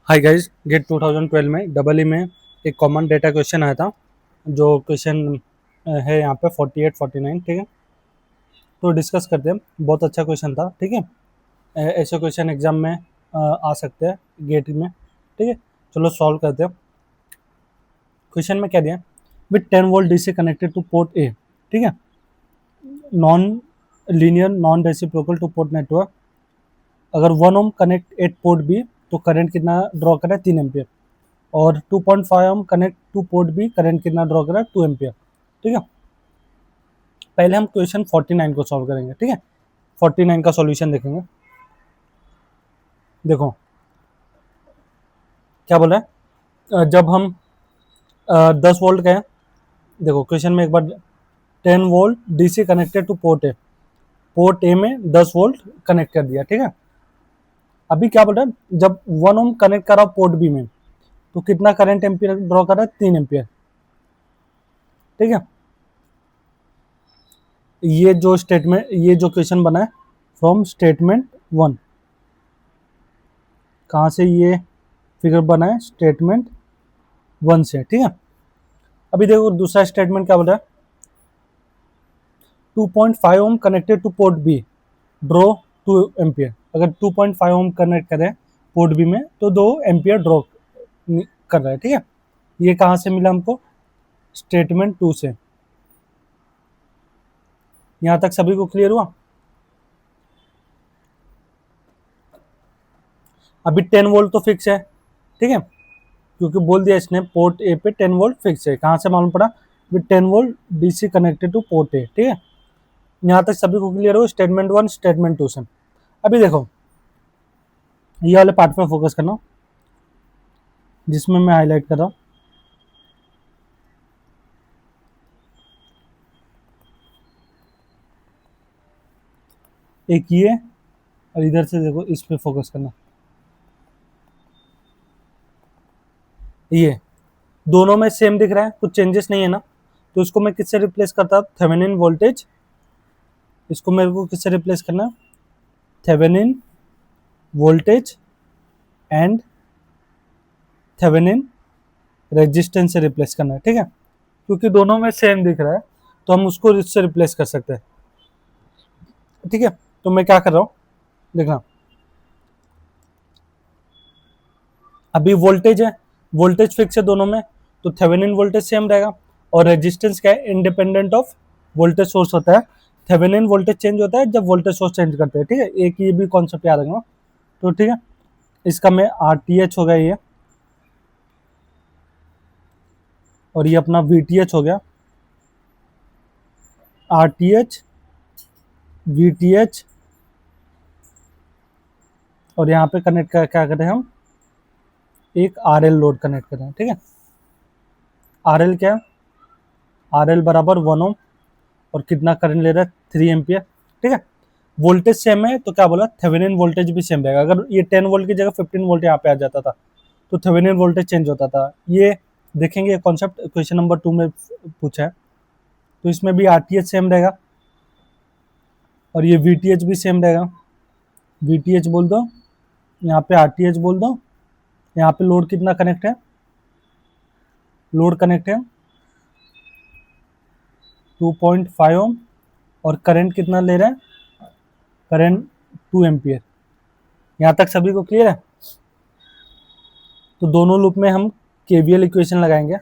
Hi guys, gate 2012 में double E में एक कॉमन डेटा क्वेश्चन आया था। जो क्वेश्चन है यहाँ पे 48 49, ठीक है। तो डिस्कस करते हैं। बहुत अच्छा क्वेश्चन था, ठीक है। ऐसे क्वेश्चन एग्जाम में आ सकते हैं गेट में, ठीक है। चलो सॉल्व करते हैं। क्वेश्चन में क्या दिया, with 10 volt DC connected to port A, ठीक है। Non linear non reciprocal two port network. अगर 1 ohm connect at port B तो करंट कितना ड्रॉ करें, 3 एम्पियर। और 2.5 ohm connect to port B, current कितना ड्रॉ करें, 2 एम्पियर, ठीक है। पहले हम क्वेश्चन 49 को सॉल्व करेंगे, ठीक है। 49 का सॉल्यूशन देखेंगे। देखो क्या बोला है, जब हम 10 वोल्ट का है। देखो क्वेश्चन में एक बार 10 volt DC connected to port A, port A में 10 वोल्ट कनेक्ट कर दिया, ठीक है। अभी क्या बोल रहा है, जब 1 ओम कनेक्ट करा पोर्ट बी में तो कितना करंट एम्पियर ड्रॉ कर रहा है, 3 एम्पियर, ठीक है। ये जो स्टेटमेंट, ये जो क्वेश्चन बना है फ्रॉम स्टेटमेंट 1, कहाँ से ये फिगर बना है, स्टेटमेंट 1 से, ठीक है। अभी देखो दूसरा स्टेटमेंट क्या बोल रहा है, 2.5 ohm connected to port B, draw 2 ampere. अगर 2.5 ओम कनेक्ट करें पोर्ट बी में तो 2 एम्पियर ड्रॉ कर रहा है, ठीक है। ये कहाँ से मिला हमको, स्टेटमेंट 2 से। यहाँ तक सभी को क्लियर हुआ। अभी 10 वोल्ट तो फिक्स है, ठीक है, क्योंकि बोल दिया इसने पोर्ट ए पे 10 वोल्ट फिक्स है। कहाँ से मालूम पड़ा, with 10 volt DC connected to port A, ठीक है। यहाँ तक सभी को क्लियर हो, स्टेटमेंट 1 स्टेटमेंट 2 से। अभी देखो ये वाले पार्ट पे फोकस करना, जिसमें मैं हाईलाइट कर रहा हूँ। एक ये, और इधर से देखो इस पे फोकस करना। ये दोनों में सेम दिख रहा है, कुछ चेंजेस नहीं है ना। तो इसको मैं किससे रिप्लेस करता, थेवेनिन वोल्टेज। इसको मेरे को किससे रिप्लेस करना, Thevenin voltage and Thevenin resistance से रिप्लेस करना है, ठीक है। क्योंकि दोनों में सेम दिख रहा है तो हम उसको इससे रिप्लेस कर सकते हैं, ठीक है। तो मैं क्या कर रहा हूँ, देखना। अभी वोल्टेज है, वोल्टेज फिक्स है दोनों में, तो थेवेनिन वोल्टेज सेम रहेगा। और रेजिस्टेंस क्या है, इंडिपेंडेंट ऑफ वोल्टेज सोर्स होता है। थेवेनिन वोल्टेज चेंज होता है जब वोल्टेज सोर्स चेंज करते हैं, ठीक है। एक ये भी कॉन्सेप्ट याद रखना, तो ठीक है। इसका में RTH हो गया ये, और ये अपना VTH हो गया। RTH VTH, और यहाँ पे कनेक्ट कर क्या करें हम, एक RL लोड कनेक्ट करें, ठीक है। RL क्या है, RL बराबर 1 ओम, और कितना करंट ले रहा है, 3 एम्पियर, ठीक है। वोल्टेज सेम है तो क्या बोला, थेवेनिन वोल्टेज भी सेम रहेगा। अगर ये 10 वोल्ट की जगह 15 वोल्ट यहाँ पे आ जाता था तो थेवेनिन वोल्टेज चेंज होता था। ये देखेंगे कॉन्सेप्ट क्वेश्चन नंबर 2 में पूछा है। तो इसमें भी RTH सेम रहेगा, और ये VTH भी सेम रहेगा। VTH बोल दो, यहाँ पे RTH बोल दो। यहाँ पे लोड कितना कनेक्ट है, लोड कनेक्ट है 2.5 ओम, और करंट कितना ले रहा है, करंट 2 एम्पियर। यहाँ तक सभी को क्लियर है। तो दोनों लूप में हम KVL इक्वेशन लगाएंगे।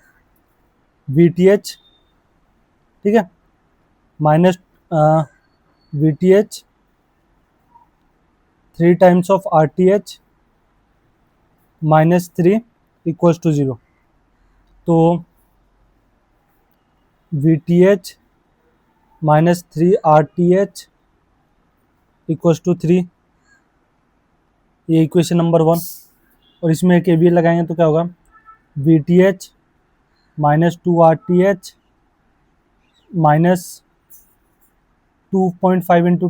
VTH, ठीक है, minus VTH 3 times of RTH -3 equals to 0। तो VTH -3 RTH इक्वल्स टू 3, ये इक्वेशन नंबर 1। और इसमें KVL लगाएंगे तो क्या होगा, VTH -2 RTH minus 2.5 into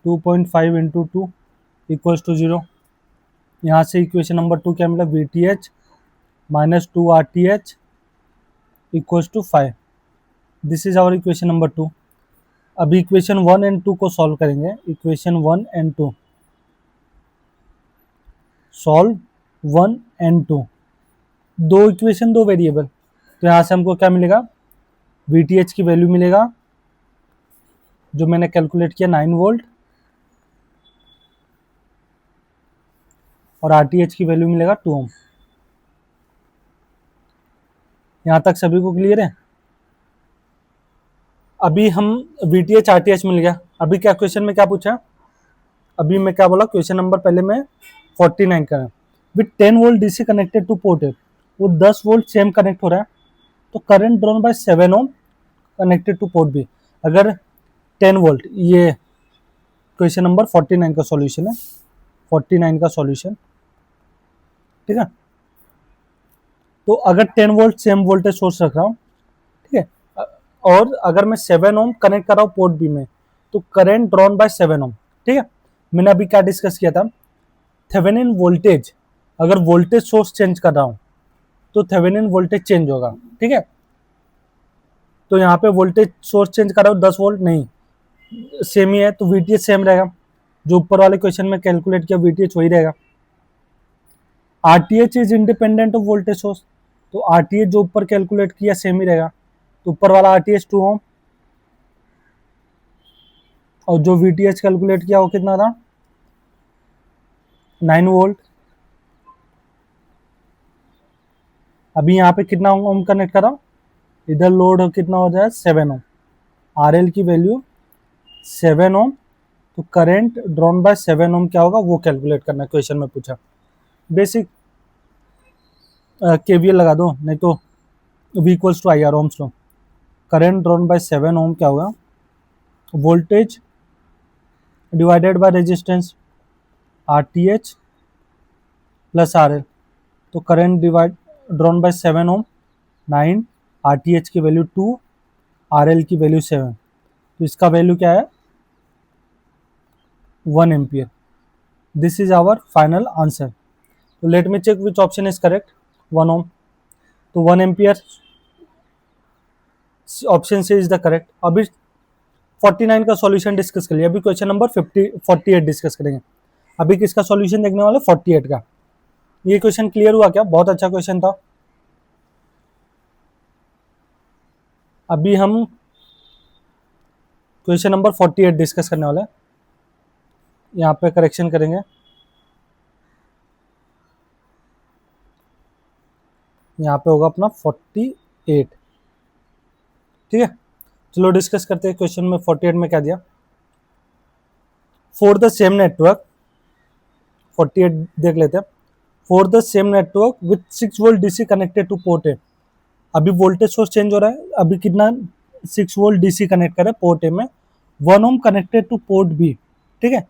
2.5 into 2 equals to 0। यहाँ से इक्वेशन नंबर 2 क्या मिला, VTH -2 RTH equals to 5। This is our equation number 2। अभी इक्वेशन 1 एंड 2 को सॉल्व करेंगे। इक्वेशन 1 एंड 2 सॉल्व 1 एंड 2, दो इक्वेशन दो वेरिएबल, तो यहाँ से हमको क्या मिलेगा, VTH की वैल्यू मिलेगा जो मैंने कैलकुलेट किया 9 वोल्ट, और RTH की वैल्यू मिलेगा 2 ओम। यहाँ तक सभी को क्लियर है? अभी हम VTH RTH मिल गया, अभी क्या क्वेश्चन में क्या पूछा, अभी मैं क्या बोला, क्वेश्चन नंबर पहले में 49 का है, with 10 volt DC connected to port है, वो 10 वोल्ट सेम कनेक्ट हो रहा है, तो current drawn by 7 ohm connected to port B. अगर 10 वोल्ट, ये क्वेश्चन नंबर 49 का सॉल्यूशन है, 49 का सॉल्यूशन, ठीक है। तो अगर 10 वोल्ट सेम वोल्टेज सोर्स रख रहा हूँ, ठीक है, और अगर मैं 7 ओम कनेक्ट कर रहा हूँ पोर्ट बी में, तो करंट ड्रॉन बाय 7 ओम, ठीक है। मैंने अभी क्या डिस्कस किया था, थेवेनिन वोल्टेज, अगर वोल्टेज सोर्स चेंज कर रहा हूँ तो थेवेनिन वोल्टेज चेंज होगा, ठीक है। तो यहाँ पे वोल्टेज सोर्स चेंज कर रहा हूँ 10 वोल्ट नहीं, सेम ही है, तो VTH सेम रहेगा, जो ऊपर वाले क्वेश्चन में कैलकुलेट किया VTH वही रहेगा। RTH is independent of voltage source, तो RTH जो ऊपर कैलकुलेट किया सेम ही रहेगा, तो ऊपर वाला RTH 2 ओम, और जो VTH कैलकुलेट किया वो कितना था, 9 वोल्ट। अभी यहाँ पे कितना ओम कनेक्ट करा, इधर लोड कितना हो जाए 7 ओम, RL की वैल्यू 7 ओम, तो करंट ड्रॉन बाय 7 ओम क्या होगा वो कैलकुलेट करना है, क्वेश्चन में पूछा। बेसिक KVL लगा दो, नहीं तो V equals to IR ohms लो। करंट ड्रॉन बाय 7 ओम क्या होगा, voltage divided by resistance RTH plus RL, तो current divide drawn by 7 ohm 9, RTH की वैल्यू 2, RL की वैल्यू 7, तो इसका वैल्यू क्या है 1 ampere. This is our final answer. तो let me check which option is correct, 1 ohm, तो 1 ampere option से इज द करेक्ट। अभी 49 का सॉल्यूशन डिस्कस कर लिया, अभी क्वेश्चन नंबर 48 डिस्कस करेंगे। अभी किसका सॉल्यूशन देखने वाले, 48 का। ये क्वेश्चन क्लियर हुआ क्या, बहुत अच्छा क्वेश्चन था। अभी हम क्वेश्चन नंबर 48 डिस्कस करने वाले हैं, यहाँ पे करेक्शन करेंगे। यहाँ पे होगा अपना 48, ठीक है। चलो डिस्कस करते हैं, क्वेश्चन में 48 में क्या दिया, फॉर द सेम नेटवर्क, 48 देख लेते हैं, for the same network with 6 volt DC connected to port ए। अभी वोल्टेज सोर्स चेंज हो रहा है, अभी कितना 6 वोल्ट DC कनेक्ट करे पोर्ट ए में, 1 ओम कनेक्टेड टू पोर्ट बी, ठीक है।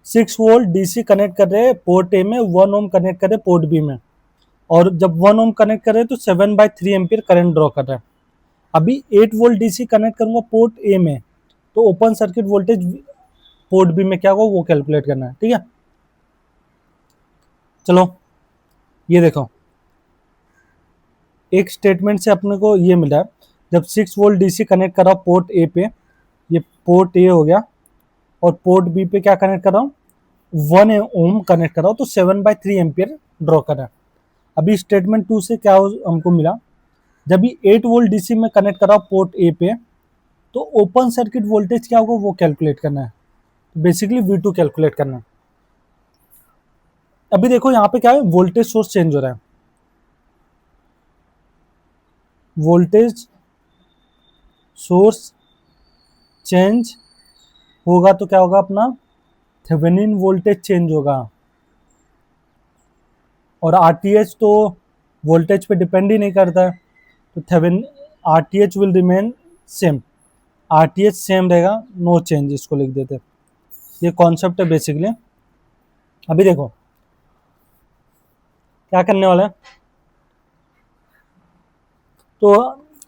6 वोल्ट DC कनेक्ट कर रहे हैं पोर्ट ए में, 1 ओम कनेक्ट कर रहे पोर्ट बी में, और जब 1 ओम कनेक्ट कर रहे हैं तो 7/3 एम्पियर करंट ड्रॉ कर रहा है। अभी 8 वोल्ट DC कनेक्ट करूंगा पोर्ट ए में, तो open circuit voltage port B में क्या होगा वो कैलकुलेट करना है, ठीक है। चलो ये देखो, एक स्टेटमेंट से अपने को ये मिला है, जब 6 वोल्ट DC कनेक्ट कर रहा हूँ पोर्ट ए पे, ये पोर्ट ए हो गया, और पोर्ट बी पे क्या कनेक्ट कर रहा हूँ 1 ओम कनेक्ट कर रहा हूँ, तो 7/3 एम्पियर ड्रॉ कर रहा है। अभी स्टेटमेंट 2 से क्या हमको मिला, जब भी 8 वोल्ट DC में कनेक्ट कर रहा हूँ पोर्ट ए पे, तो ओपन सर्किट वोल्टेज क्या होगा वो कैलकुलेट करना है, बेसिकली V2 कैलकुलेट करना है। अभी देखो यहाँ पे क्या है, वोल्टेज सोर्स चेंज हो रहा है, वोल्टेज सोर्स चेंज होगा तो क्या होगा अपना थेवेनिन वोल्टेज चेंज होगा, और RTH तो वोल्टेज पे डिपेंड ही नहीं करता है, तो Thevenin RTH will remain same, RTH same रहेगा, नो चेंज, इसको लिख देते हैं। ये कॉन्सेप्ट है बेसिकली। अभी देखो क्या करने वाला है, तो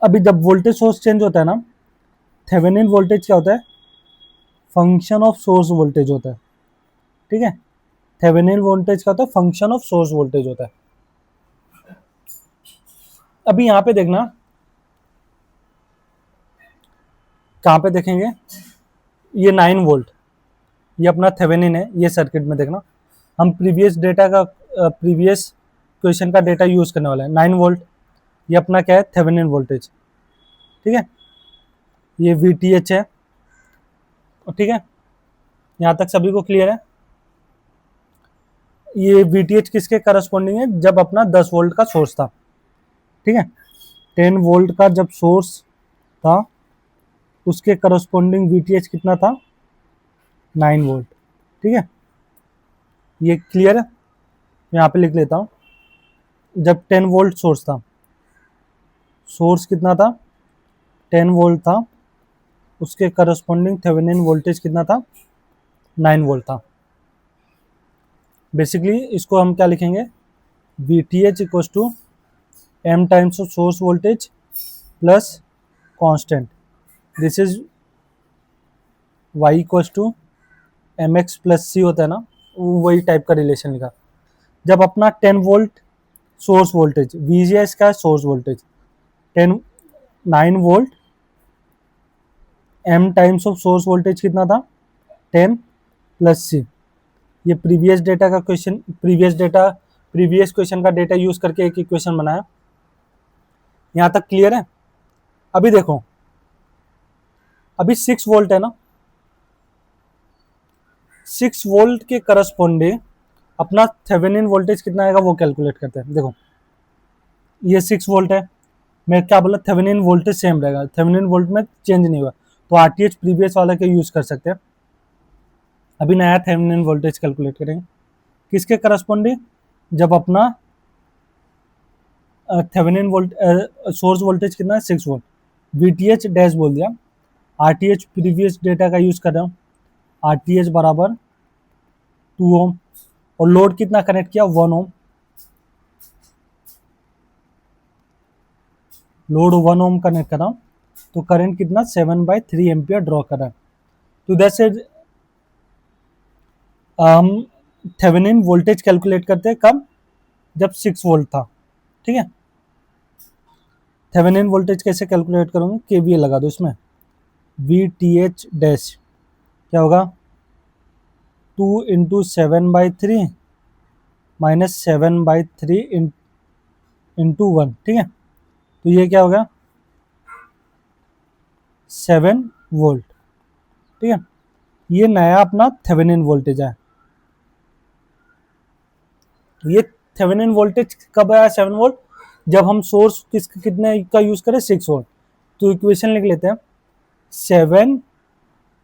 अभी जब वोल्टेज सोर्स चेंज होता है ना, थेवेनिन वोल्टेज क्या होता है, फंक्शन ऑफ सोर्स वोल्टेज होता है, ठीक है। थेवेनिन वोल्टेज क्या होता है, फंक्शन ऑफ सोर्स वोल्टेज होता है। अभी यहाँ पे देखना, कहाँ पे देखेंगे, ये 9 वोल्ट, ये अपना थेवेनिन है, ये सर्किट में देखना, हम प्रीवियस डेटा का प्रीवियस क्वेश्चन का डेटा यूज करने वाला है। 9 वोल्ट ये अपना क्या है, थेवेनिन वोल्टेज, ठीक है। ये VTH है, ठीक है। यहाँ तक सभी को क्लियर है। ये VTH किसके करस्पॉन्डिंग है, जब अपना 10 वोल्ट का सोर्स था, ठीक है। 10 वोल्ट का जब सोर्स था उसके करस्पॉन्डिंग VTH कितना था, 9 वोल्ट, ठीक है। ये क्लियर है, यहाँ पे लिख लेता हूँ। जब 10 वोल्ट सोर्स था, सोर्स कितना था, 10 वोल्ट था, उसके करस्पॉन्डिंग थेवेनिन वोल्टेज कितना था, 9 वोल्ट था। बेसिकली इसको हम क्या लिखेंगे, VTH equals to m times of source voltage plus constant, this is y equals to mx plus c होता है ना, वही टाइप का रिलेशन लिखा। जब अपना 10 वोल्ट सोर्स वोल्टेज, VGS का source voltage 10 9 volt, m times of source voltage कितना था, 10 प्लस c। ये प्रीवियस डेटा का क्वेश्चन, प्रीवियस क्वेश्चन का डेटा यूज करके एक इक्वेशन बनाया। यहाँ तक क्लियर है। अभी देखो, अभी 6 वोल्ट है ना, 6 वोल्ट के करस्पॉन्डिंग अपना थेवेनिन वोल्टेज कितना आएगा वो कैलकुलेट करते हैं। देखो ये 6 वोल्ट है, मैं क्या बोला, थेवेनिन वोल्टेज सेम रहेगा, थेवेनिन वोल्ट में चेंज नहीं हुआ, तो RTH प्रीवियस वाला के यूज कर सकते हैं। अभी नया थेवेनिन वोल्टेज कैलकुलेट करेंगे, किसके करस्पॉन्डिंग, जब अपना थेवेनिन वोल्ट सोर्स वोल्टेज कितना है, 6 वोल्ट, VTH डैश बोल दिया, RTH प्रीवियस डेटा का यूज कर रहा हूँ, RTH बराबर 2 ओम, और लोड कितना कनेक्ट किया, 1 ओम, लोड 1 ओम कनेक्ट कर रहा हूँ, तो करंट कितना 7/3 एम्पियर ड्रॉ कर रहा है। तो दैट्स इट, हम थेवेनिन वोल्टेज कैलकुलेट करते हैं कब, जब 6 वोल्ट था, ठीक है। थेवेनिन वोल्टेज कैसे कैलकुलेट करूंगा, KVL लगा दो इसमें, VTH डैश क्या होगा, 2 इंटू 7/3 माइनस 7/3 इंटू 1, ठीक है। तो ये क्या होगा, 7 वोल्ट, ठीक है। ये नया अपना थेवेनिन वोल्टेज है। ये थेवेनिन वोल्टेज कब आया, 7 वोल्ट, जब हम सोर्स कितने का यूज करें, 6 वोल्ट। तो इक्वेशन लिख लेते हैं, 7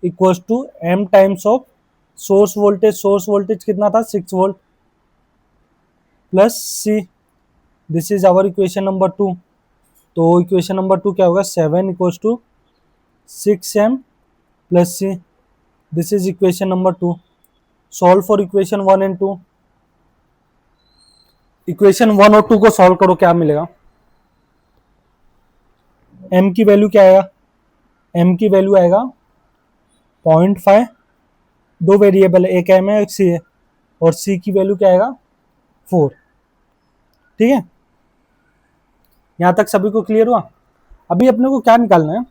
equals to m times of source voltage कितना था, 6 volt, plus c, this is our equation number 2। तो इक्वेशन नंबर 2 क्या होगा, 7 equals to 6m plus c, this is equation number 2। Solve for equation 1 and 2। Equation 1 और 2 को solve करो, क्या मिलेगा, m की वैल्यू क्या आएगा, m की वैल्यू आएगा 0.5, दो वेरिएबल है, एक m है एक c है, और c की वैल्यू क्या आएगा, 4, ठीक है। यहां तक सभी को क्लियर हुआ। अभी अपने को क्या निकालना है,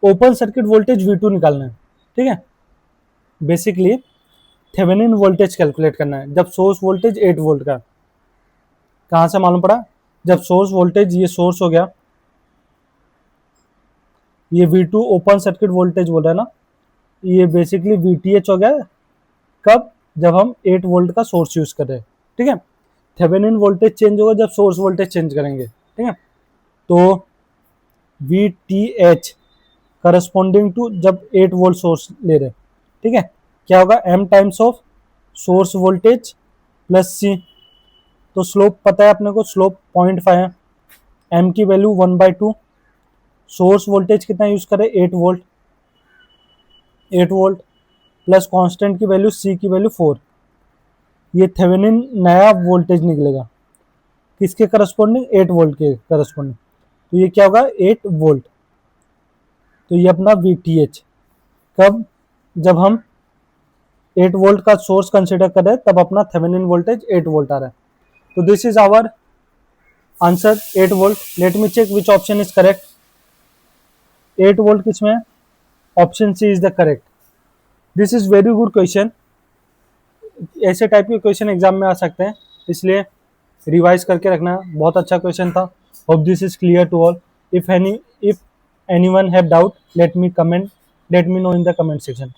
ओपन सर्किट वोल्टेज V2 निकालना है, ठीक है। बेसिकली थेवेनिन वोल्टेज कैलकुलेट करना है जब सोर्स वोल्टेज 8 वोल्ट का। कहां से मालूम पड़ा, जब सोर्स वोल्टेज, ये सोर्स हो गया, ये V2 ओपन सर्किट वोल्टेज बोल रहा है ना, ये बेसिकली VTH हो गया, कब, जब हम 8 वोल्ट का सोर्स यूज कर रहे हैं, ठीक है। थेवेनिन वोल्टेज चेंज होगा जब सोर्स वोल्टेज चेंज करेंगे, ठीक है। तो VTH करस्पॉन्डिंग टू जब 8 वोल्ट सोर्स ले रहे, ठीक है, क्या होगा, m times of source voltage plus c। तो स्लोप पता है अपने को, स्लोप 0.5 है, m की वैल्यू 1/2, सोर्स वोल्टेज कितना यूज करें, 8 वोल्ट, 8 वोल्ट प्लस कांस्टेंट की वैल्यू c की वैल्यू 4। ये थेवेनिन नया वोल्टेज निकलेगा, किसके करस्पॉन्डिंग, 8 वोल्ट के करस्पॉन्डिंग। तो ये क्या होगा, 8 वोल्ट। तो ये अपना VTH कब, जब हम 8 वोल्ट का सोर्स कंसिडर कर रहे हैं, तब अपना थेवेनिन वोल्टेज 8 वोल्ट आ रहा है। तो this is our answer, 8 volt. Let me check which option is correct. 8 volt किसमें है, option C is the correct. This is very good question, ऐसे टाइप के क्वेश्चन एग्जाम में आ सकते हैं। इसलिए रिवाइज करके रखना। बहुत अच्छा क्वेश्चन था। Hope this is clear to all. If anyone have doubt, let me know in the comment section.